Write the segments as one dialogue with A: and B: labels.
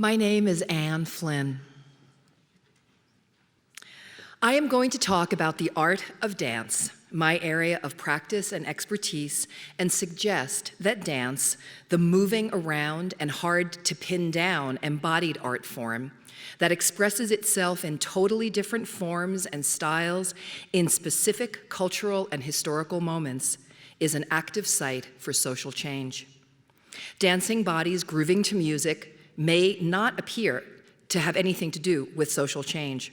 A: My name is Anne Flynn. I am going to talk about the art of dance, my area of practice and expertise, and suggest that dance, the moving around and hard to pin down embodied art form that expresses itself in totally different forms and styles in specific cultural and historical moments, is an active site for social change. Dancing bodies grooving to music may not appear to have anything to do with social change,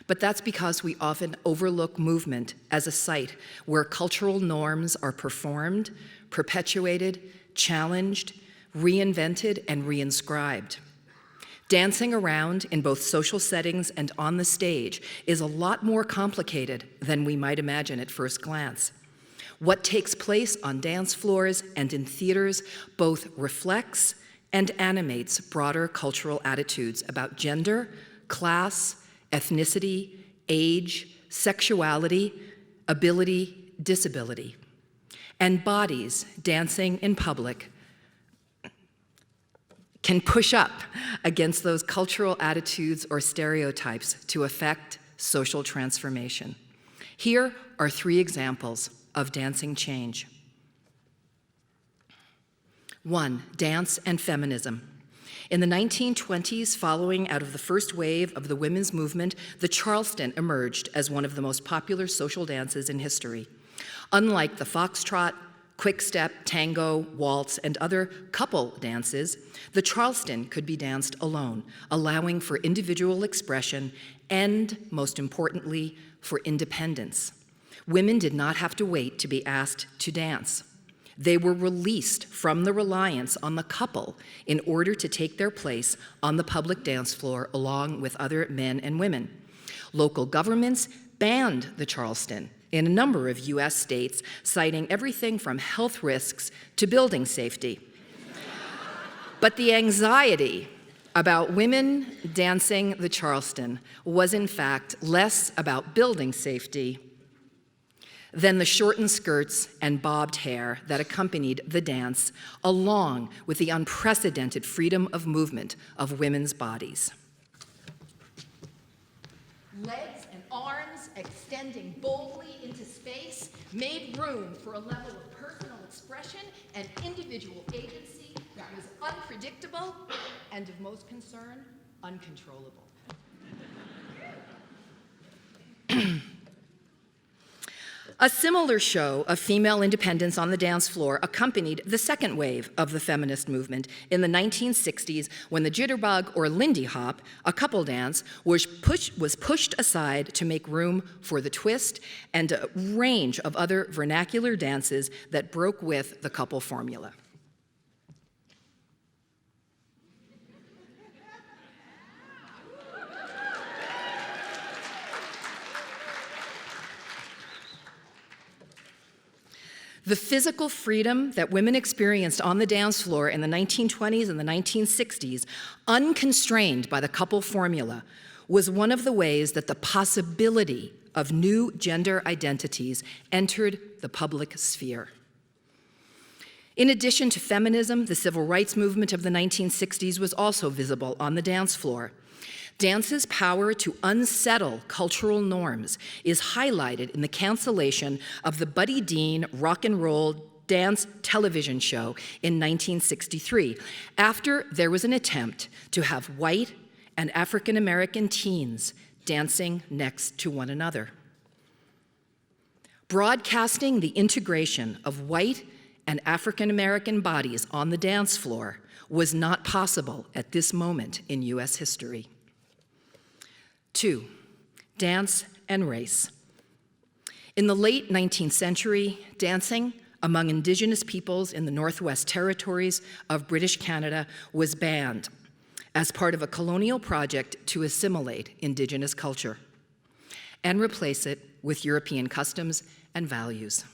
A: but that's because we often overlook movement as a site where cultural norms are performed, perpetuated, challenged, reinvented, and reinscribed. Dancing around in both social settings and on the stage is a lot more complicated than we might imagine at first glance. What takes place on dance floors and in theaters both reflects and animates broader cultural attitudes about gender, class, ethnicity, age, sexuality, ability, disability. And bodies dancing in public can push up against those cultural attitudes or stereotypes to affect social transformation. Here are 3 examples of dancing change. 1, dance and feminism. In the 1920s, following out of the first wave of the women's movement, the Charleston emerged as one of the most popular social dances in history. Unlike the foxtrot, quick-step, tango, waltz, and other couple dances, the Charleston could be danced alone, allowing for individual expression and, most importantly, for independence. Women did not have to wait to be asked to dance. They were released from the reliance on the couple in order to take their place on the public dance floor along with other men and women. Local governments banned the Charleston in a number of US states, citing everything from health risks to building safety. But the anxiety about women dancing the Charleston was in fact less about building safety than the shortened skirts and bobbed hair that accompanied the dance, along with the unprecedented freedom of movement of women's bodies. Legs and arms extending boldly into space made room for a level of personal expression and individual agency that was unpredictable and, of most concern, uncontrollable. A similar show of female independence on the dance floor accompanied the second wave of the feminist movement in the 1960s when the jitterbug or Lindy Hop, a couple dance, was pushed aside to make room for the twist and a range of other vernacular dances that broke with the couple formula. The physical freedom that women experienced on the dance floor in the 1920s and the 1960s, unconstrained by the couple formula, was one of the ways that the possibility of new gender identities entered the public sphere. In addition to feminism, the civil rights movement of the 1960s was also visible on the dance floor. Dance's power to unsettle cultural norms is highlighted in the cancellation of the Buddy Dean rock and roll dance television show in 1963, after there was an attempt to have white and African American teens dancing next to one another. Broadcasting the integration of white and African American bodies on the dance floor was not possible at this moment in US history. 2, dance and race. In the late 19th century, dancing among Indigenous peoples in the Northwest Territories of British Canada was banned as part of a colonial project to assimilate Indigenous culture and replace it with European customs and values.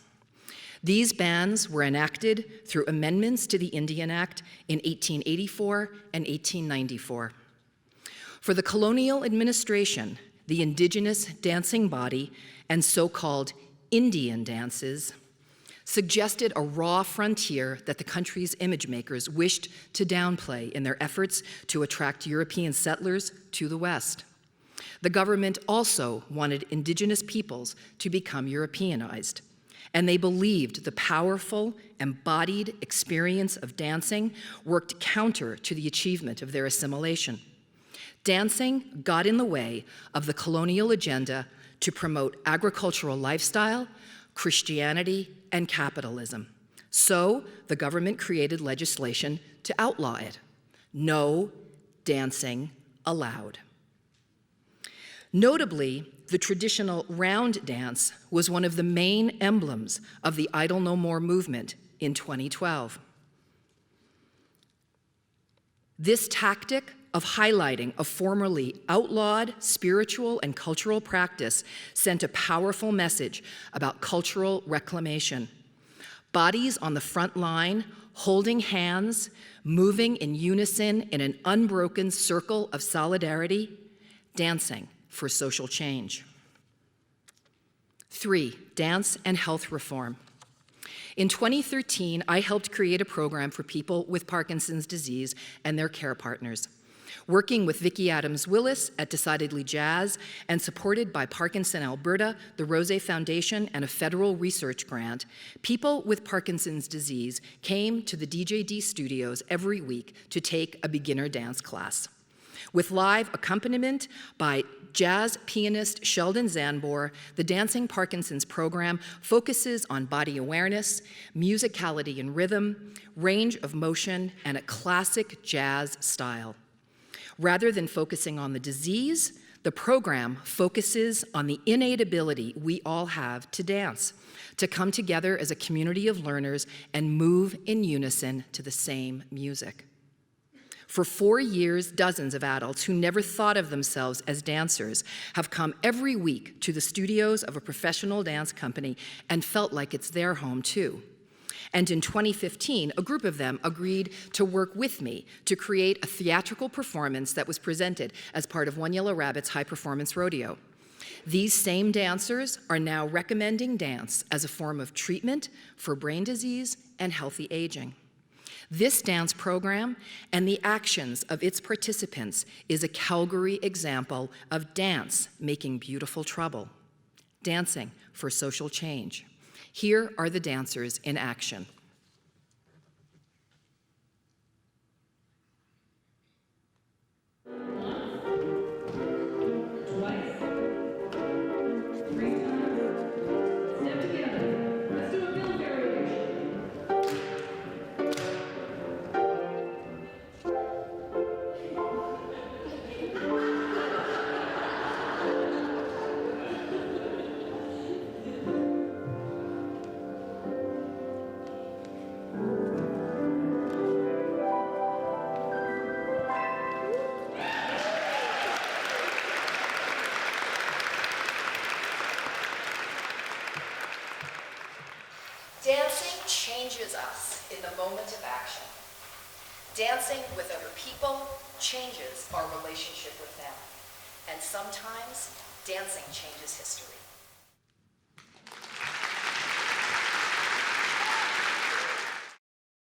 A: These bans were enacted through amendments to the Indian Act in 1884 and 1894. For the colonial administration, the Indigenous dancing body and so-called Indian dances suggested a raw frontier that the country's image makers wished to downplay in their efforts to attract European settlers to the West. The government also wanted Indigenous peoples to become Europeanized, and they believed the powerful, embodied experience of dancing worked counter to the achievement of their assimilation. Dancing got in the way of the colonial agenda to promote agricultural lifestyle, Christianity, and capitalism. So the government created legislation to outlaw it. No dancing allowed. Notably, the traditional round dance was one of the main emblems of the Idle No More movement in 2012. This tactic of highlighting a formerly outlawed spiritual and cultural practice sent a powerful message about cultural reclamation. Bodies on the front line, holding hands, moving in unison in an unbroken circle of solidarity, dancing for social change. 3, dance and health reform. In 2013, I helped create a program for people with Parkinson's disease and their care partners. Working with Vicki Adams-Willis at Decidedly Jazz and supported by Parkinson Alberta, the Rose Foundation, and a federal research grant, people with Parkinson's disease came to the DJD studios every week to take a beginner dance class. With live accompaniment by jazz pianist Sheldon Zanbor, the Dancing Parkinson's program focuses on body awareness, musicality and rhythm, range of motion, and a classic jazz style. Rather than focusing on the disease, the program focuses on the innate ability we all have to dance, to come together as a community of learners and move in unison to the same music. For 4 years, dozens of adults who never thought of themselves as dancers have come every week to the studios of a professional dance company and felt like it's their home too. And in 2015, a group of them agreed to work with me to create a theatrical performance that was presented as part of One Yellow Rabbit's High Performance Rodeo. These same dancers are now recommending dance as a form of treatment for brain disease and healthy aging. This dance program and the actions of its participants is a Calgary example of dance making beautiful trouble, dancing for social change. Here are the dancers in action.
B: Dancing changes us in the moment of action. Dancing with other people changes our relationship with them. And sometimes, dancing changes history.